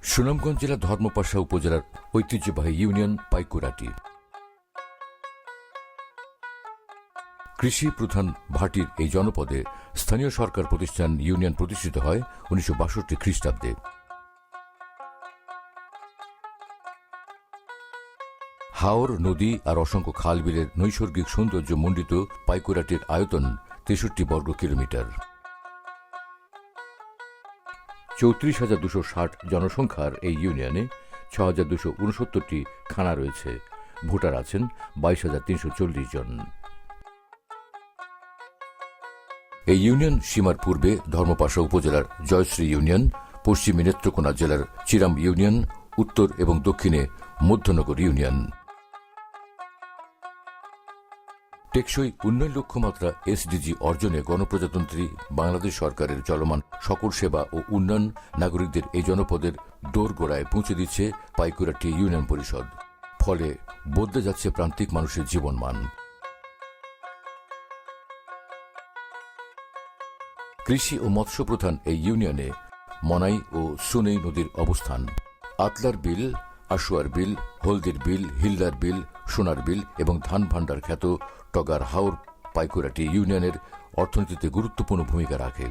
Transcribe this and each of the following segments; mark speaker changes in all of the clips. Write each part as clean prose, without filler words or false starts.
Speaker 1: সুনামগঞ্জ জেলার ধর্মপাশা উপজেলার ঐতিহ্যবাহী ইউনিয়ন পাইকুরাটি। কৃষি প্রধান ভাটির এই জনপদে স্থানীয় সরকার প্রতিষ্ঠান ইউনিয়ন প্রতিষ্ঠিত হয় 1962 খ্রিস্টাব্দে। হাওর নদী আর অসংখ্য খাল বিলের নৈসর্গিক সৌন্দর্য মণ্ডিত পাইকুরাটির আয়তন 63 বর্গ কিলোমিটার। 34,260 জনসংখ্যার এই ইউনিয়নে 6,269টি থানা রয়েছে। ভোটার আছেন 22,340 জন। এই ইউনিয়ন সীমার পূর্বে ধর্মপাশা উপজেলার জয়শ্রী ইউনিয়ন, পশ্চিমে নেত্রকোনা জেলার চিরাম ইউনিয়ন, উত্তর এবং দক্ষিণে মধ্যনগর ইউনিয়ন। টেকসই উন্নয়ন লক্ষ্যমাত্রা এসডিজি অর্জনে গণপ্রজাতন্ত্রী বাংলাদেশ সরকারের চলমান সকল সেবা ও উন্নয়ন নাগরিকদের এই জনপদের দোরগোড়ায় পৌঁছে দিচ্ছে পাইকুরাটি ইউনিয়ন পরিষদ। ফলে বদলে যাচ্ছে প্রান্তিক মানুষের জীবনমান। কৃষি ও মৎস্য প্রধান এই ইউনিয়নে মনাই ও সুনেই নদীর অবস্থান। আতলার বিল, আশুয়ার বিল, হলদির বিল, হিল্লার বিল, সোনার বিল এবং ধান ভাণ্ডার খ্যাত টগার হাওর পাইকুরাটি ইউনিয়নের অর্থনীতিতে গুরুত্বপূর্ণ ভূমিকা রাখে।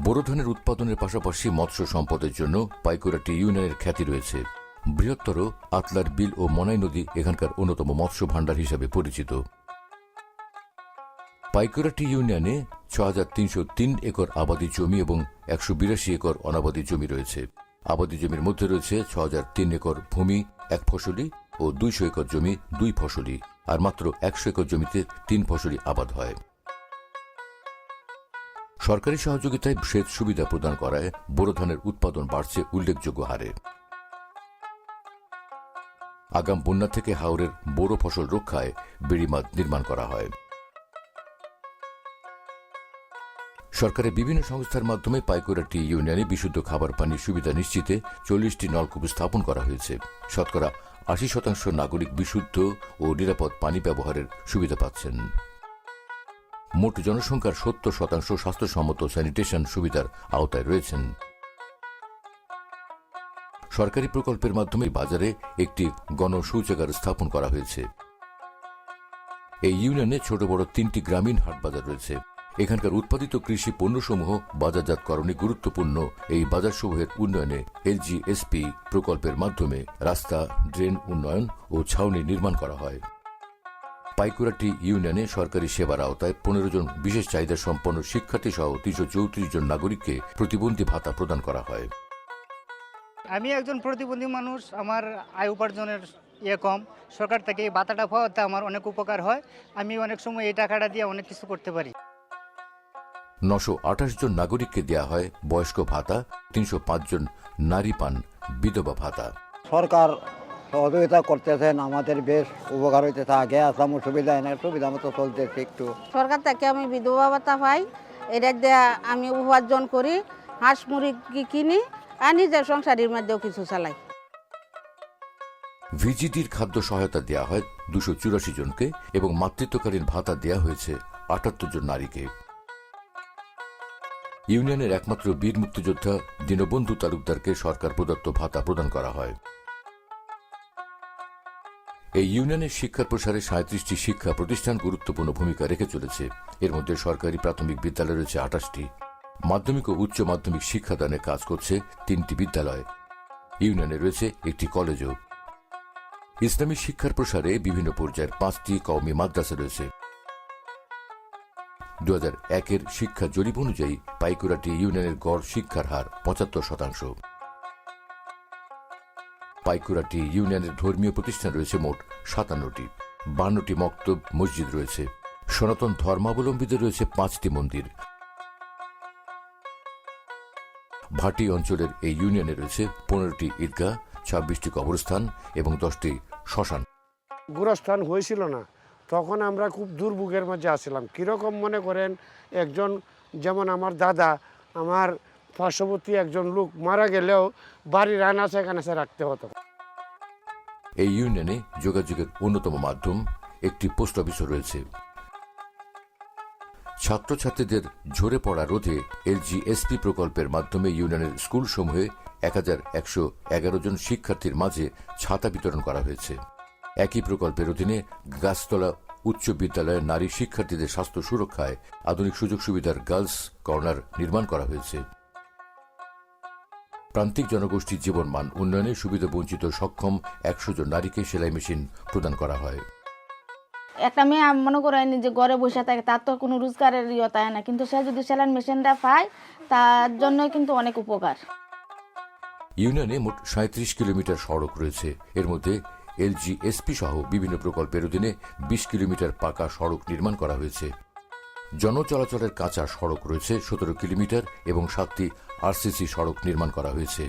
Speaker 1: বোরো ধানের উৎপাদনের পাশাপাশি মৎস্য সম্পদের জন্য পাইকুরাটি ইউনিয়নের খ্যাতি রয়েছে। বৃহত্তর আতলার বিল ও মনাই নদী এখানকার অন্যতম মৎস্য ভাণ্ডার হিসাবে পরিচিত। পাইকুরাটি ইউনিয়নে 6,303 একর আবাদি জমি এবং 182 একর অনাবাদি জমি রয়েছে। আবাদি জমির মধ্যে রয়েছে 6,003 একর ভূমি এক ফসলি ও 200 একর জমি দুই ফসলি, আর মাত্র 100 একর জমিতে 3 ফসলি আবাদ হয়। সরকারি সহযোগিতায় সেচ সুবিধা প্রদান করায় বোরো ধানের উৎপাদন বাড়ছে উল্লেখযোগ্য হারে। আগাম বন্যা থেকে হাওরের বোরো ফসল রক্ষায় বেড়িবাঁধ নির্মাণ করা হয়। সরকারের বিভিন্ন সংস্থার মাধ্যমে পাইকুরাটি ইউনিয়নে বিশুদ্ধ খাবার পানির সুবিধা নিশ্চিতে 40টি নলকূপ স্থাপন করা হয়েছে। শতকরা 80% নাগরিক বিশুদ্ধ ও নিরাপদ পানি ব্যবহারের সুবিধা পাচ্ছেন। মোট জনসংখ্যার 70% স্বাস্থ্যসম্মত স্যানিটেশন সুবিধার আওতায় রয়েছেন। সরকারি প্রকল্পের মাধ্যমে বাজারে একটি গণশৌচাগার স্থাপন করা হয়েছে। এই ইউনিয়নে ছোট বড় 3টি গ্রামীণ হাট বাজার রয়েছে। এখানকার উৎপাদিত কৃষি পণ্যসমূহ বাজারজাতকরণে গুরুত্বপূর্ণ। এই বাজারসমূহের উন্নয়নে এলজিএসপি প্রকল্পের মাধ্যমে রাস্তা, ড্রেন উন্নয়ন ও ছাউনি নির্মাণ করা হয়। পাইকুরাটি ইউনিয়নে সরকারি সেবার আওতায় 15 জন বিশেষ চাহিদা সম্পন্ন শিক্ষার্থী সহ 334 জন নাগরিককে প্রতিবন্ধী ভাতা প্রদান করা হয়।
Speaker 2: আমি একজন প্রতিবন্ধী মানুষ, আমার আয় উপার্জনের কম। সরকার থেকে এই ভাতাটা পাওয়াতে আমার অনেক উপকার হয়। আমি অনেক সময় এই টাকাটা দিয়ে অনেক কিছু করতে পারি।
Speaker 1: 928 জন নাগরিককে দেয়া হয় বয়স্ক ভাতা, 305 জন নারী পান বিধবা ভাতা।
Speaker 3: সরকার সহযোগিতা করতেছেন, আমাদের বেশ উপকার হইতেছে। আগে আসাম সুবিধা এনে সুবিধা মতো চলতেছে। একটু
Speaker 4: সরকার থেকে আমি বিধবা ভাতা পাই, এটা দিয়ে আমি উপার্জন করি, হাঁস মুরগি কিনি আর নিজের সংসারের মধ্যেও কিছু চালাই।
Speaker 1: ভিজিডির খাদ্য সহায়তা দেয়া হয় 284 জনকে এবং মাতৃত্বকালীন ভাতা দেয়া হয়েছে 78 জন নারীকে। ইউনিয়নের একমাত্র বীর মুক্তিযোদ্ধা দীনবন্ধু তালুকদারকে সরকার প্রদত্ত ভাতা প্রদান করা হয়। এই ইউনিয়নের শিক্ষার প্রসারে 37টি শিক্ষা প্রতিষ্ঠান গুরুত্বপূর্ণ ভূমিকা রেখে চলেছে। এর মধ্যে সরকারি প্রাথমিক বিদ্যালয় রয়েছে 28টি। মাধ্যমিক ও উচ্চ মাধ্যমিক শিক্ষাদানে কাজ করছে 3টি বিদ্যালয়। ইউনিয়নে রয়েছে একটি কলেজও। ইসলামী শিক্ষার প্রসারে বিভিন্ন পর্যায়ের 5টি কওমি মাদ্রাসা রয়েছে। 2001-এর শিক্ষা জরিপ অনুযায়ী পাইকুরাটি ইউনিয়নের গড় শিক্ষার হার 75%। পাইকুরাটি ইউনিয়নের ধর্মীয় প্রতিষ্ঠান রয়েছে মোট 57টি। 52টি মক্তব মসজিদ রয়েছে। সনাতন ধর্মাবলম্বীদের রয়েছে 5টি মন্দির। ভাটি অঞ্চলের এই ইউনিয়নে রয়েছে 15টি ঈদগাহ, 26টি কবরস্থান এবং 10টি শ্মশান।
Speaker 5: গোরস্থান হয়েছিল না, তখন আমরা খুব দুর্ভোগের মধ্যে আসছিলাম। কীরকম মনে করেন, একজন যেমন আমার দাদা, আমার পার্শ্ববর্তী একজন লোক মারা গেলেও বাড়ির আনাচে কানাচে রাখতে হতো।
Speaker 1: এই ইউনিয়নে যোগাযোগের অন্যতম মাধ্যম একটি পোস্ট অফিসও রয়েছে। ছাত্রছাত্রীদের ঝরে পড়া রোধে এলজিএসপি প্রকল্পের মাধ্যমে ইউনিয়নের স্কুলসমূহে 1111 জন শিক্ষার্থীর মাঝে ছাতা বিতরণ করা হয়েছে। একই প্রকল্পের অধীনে গাছতলা উচ্চ বিদ্যালয়ের নারী শিক্ষার্থীদের স্বাস্থ্য সুরক্ষায় আধুনিক সুযোগ সুবিধার গার্লস কর্নার নির্মাণ করা হয়েছে। প্রান্তিক জনগোষ্ঠীর জীবনমান উন্নয়নে সুবিধা বঞ্চিত সক্ষম 100 জন নারীকে সেলাই মেশিন প্রদান করা হয়।
Speaker 6: একটা মেয়ে মনে করেন যে ঘরে বসে থাকে, তার তো কোনো রোজগারের ইয়ে থাকে না, কিন্তু সে যদি সেলাই মেশিনটা পায় তার জন্য কিন্তু অনেক উপকার।
Speaker 1: ইউনিয়নে মোট 37 কিলোমিটার সড়ক রয়েছে। এর মধ্যে এলজিএসপি সহ বিভিন্ন প্রকল্পের অধীনে 20 কিলোমিটার পাকা সড়ক নির্মাণ করা হয়েছে। জনচলাচলের কাঁচা সড়ক রয়েছে 17 কিলোমিটার এবং 7টি আরসিসি সড়ক নির্মাণ করা হয়েছে।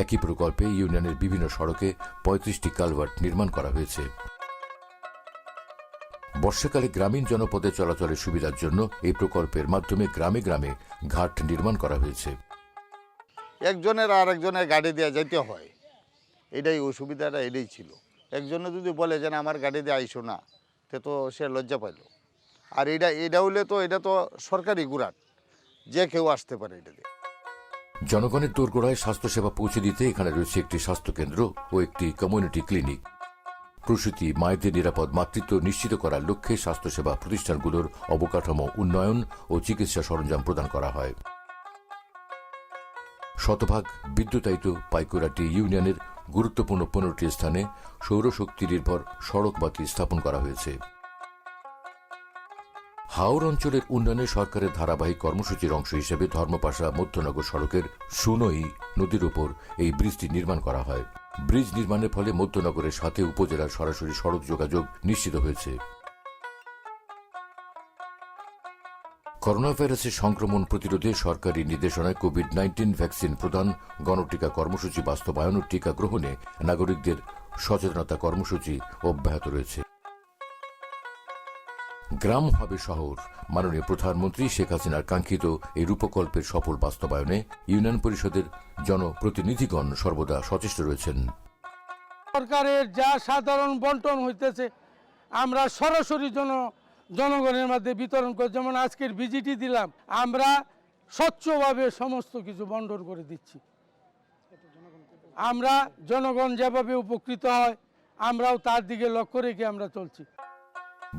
Speaker 1: একই প্রকল্পে ইউনিয়নের বিভিন্ন সড়কে 35টি কালভার্ট নির্মাণ করা হয়েছে। বর্ষাকালে গ্রামীণ জনপদে চলাচলের সুবিধার জন্য এই প্রকল্পের মাধ্যমে গ্রামে গ্রামে ঘাট নির্মাণ করা হয়েছে।
Speaker 7: একজনের আর একজনের গাড়ি দিয়ে যেতে হয়, এটাই অসুবিধাটা এটাই ছিল। একজনে যদি বলে যে আমার গাড়ি দিয়ে আইসো না, তো সে লজ্জা পাইল। আর এটা হলে তো এটা তো সরকারি গুড়াট, যে কেউ আসতে পারে এটা দিয়ে।
Speaker 1: জনগণের দোরগোড়ায় স্বাস্থ্যসেবা পৌঁছে দিতে এখানে রয়েছে একটি স্বাস্থ্যকেন্দ্র ও একটি কমিউনিটি ক্লিনিক। প্রসূতি মায়েদের নিরাপদ মাতৃত্ব নিশ্চিত করার লক্ষ্যে স্বাস্থ্যসেবা প্রতিষ্ঠানগুলোর অবকাঠামো উন্নয়ন ও চিকিৎসা সরঞ্জাম প্রদান করা হয়। শতভাগ বিদ্যুতায়িত পাইকুরাটি ইউনিয়নের গুরুত্বপূর্ণ 15টি স্থানে সৌরশক্তি নির্ভর সড়ক বাতি স্থাপন করা হয়েছে। হাওর অঞ্চলের উন্নয়নে সরকারের ধারাবাহিক কর্মসূচির অংশ হিসেবে ধর্মপাশা মধ্যনগর সড়কের সুনই নদীর উপর এই ব্রিজটি নির্মাণ করা হয়। ব্রিজ নির্মাণের ফলে মধ্যনগরের সাথে উপজেলার সরাসরি সড়ক যোগাযোগ নিশ্চিত হয়েছে। করোনা ভাইরাসের সংক্রমণ প্রতিরোধে সরকারি নির্দেশনায় কোভিড-19 ভ্যাকসিন প্রদান, গণটিকা কর্মসূচি বাস্তবায়ন ও টিকা গ্রহণে নাগরিকদের সচেতনতা কর্মসূচি অব্যাহত রয়েছে। গ্রাম হবে শহর। মাননীয় প্রধানমন্ত্রী শেখ হাসিনার কাঙ্ক্ষিত এই রূপকল্পের সফল বাস্তবায়নে ইউনিয়ন পরিষদের জনপ্রতিনিধিগণ সর্বদা সচেষ্ট রয়েছেন।
Speaker 8: সরকারের যা সাধারণ বন্টন হইতেছে আমরা সরাসরি জনগণের মধ্যে বিতরণ করি। যেমন আজকের ভিজিটি দিলাম, আমরা স্বচ্ছভাবে সমস্ত কিছু বন্টন করে দিচ্ছি। আমরা জনগণ যেভাবে উপকৃত হয় আমরাও তার দিকে লক্ষ্য রেখে আমরা চলছি।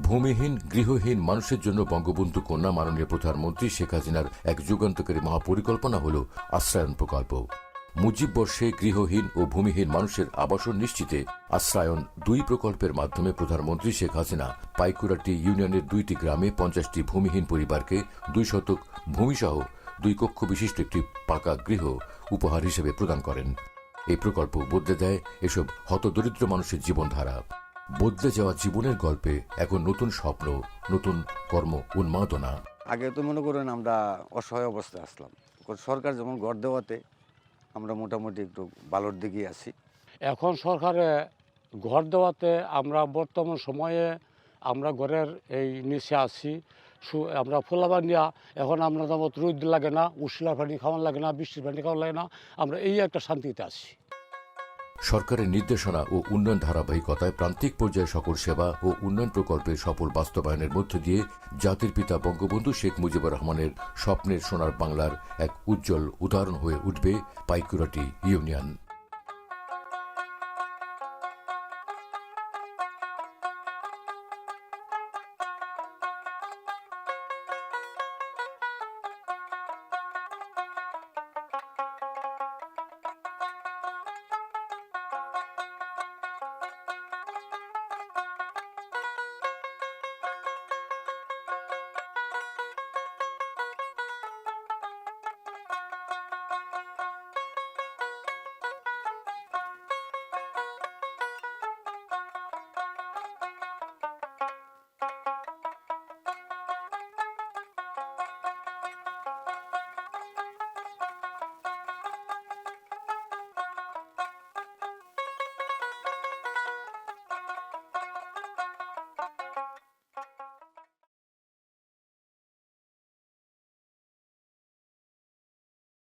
Speaker 1: ভূমিহীন গৃহহীন মানুষের জন্য বঙ্গবন্ধু কন্যা মাননীয় প্রধানমন্ত্রী শেখ হাসিনার এক যুগান্তকারী মহাপরিকল্পনা হল আশ্রয়ন প্রকল্প। মুজিব বর্ষে গৃহহীন ও ভূমিহীন মানুষের আবাসন নিশ্চিতে আশ্রয়ন 2 প্রকল্পের মাধ্যমে প্রধানমন্ত্রী শেখ হাসিনা পাইকুরাটি ইউনিয়নের 2টি গ্রামে 50টি ভূমিহীন পরিবারকে 2 শতক ভূমিসহ 2 কক্ষ বিশিষ্ট একটি পাকা গৃহ উপহার হিসেবে প্রদান করেন। এই প্রকল্প বদলে দেয় এসব হতদরিদ্র মানুষের জীবনধারা। বদলে যাওয়া জীবনের গল্পে এখন নতুন স্বপ্ন, নতুন কর্ম উন্মাদনা।
Speaker 3: আগে তো মনে করেন আমরা অসহায় অবস্থায় আসলাম, সরকার যেমন ঘর দেওয়াতে আমরা মোটামুটি একটু ভালোর দিকে আছি।
Speaker 5: এখন সরকারে ঘর দেওয়াতে আমরা বর্তমান সময়ে আমরা ঘরের এই নিচে আছি। আমরা ফোলাবার নিয়া এখন আমরা তেমন রোদ লাগে না, উশলার পানি খাওয়ান লাগে না, বৃষ্টির পানি খাওয়ান লাগে না, আমরা এই একটা শান্তিতে আছি।
Speaker 1: সরকারের নির্দেশনা ও উন্নয়ন ধারাবাহিকতায় প্রান্তিক পর্যায়ে সকল সেবা ও উন্নয়ন প্রকল্পের সফল বাস্তবায়নের মধ্য দিয়ে জাতির পিতা বঙ্গবন্ধু শেখ মুজিবুর রহমানের স্বপ্নের সোনার বাংলার এক উজ্জ্বল উদাহরণ হয়ে উঠবে পাইকুরাটি ইউনিয়ন।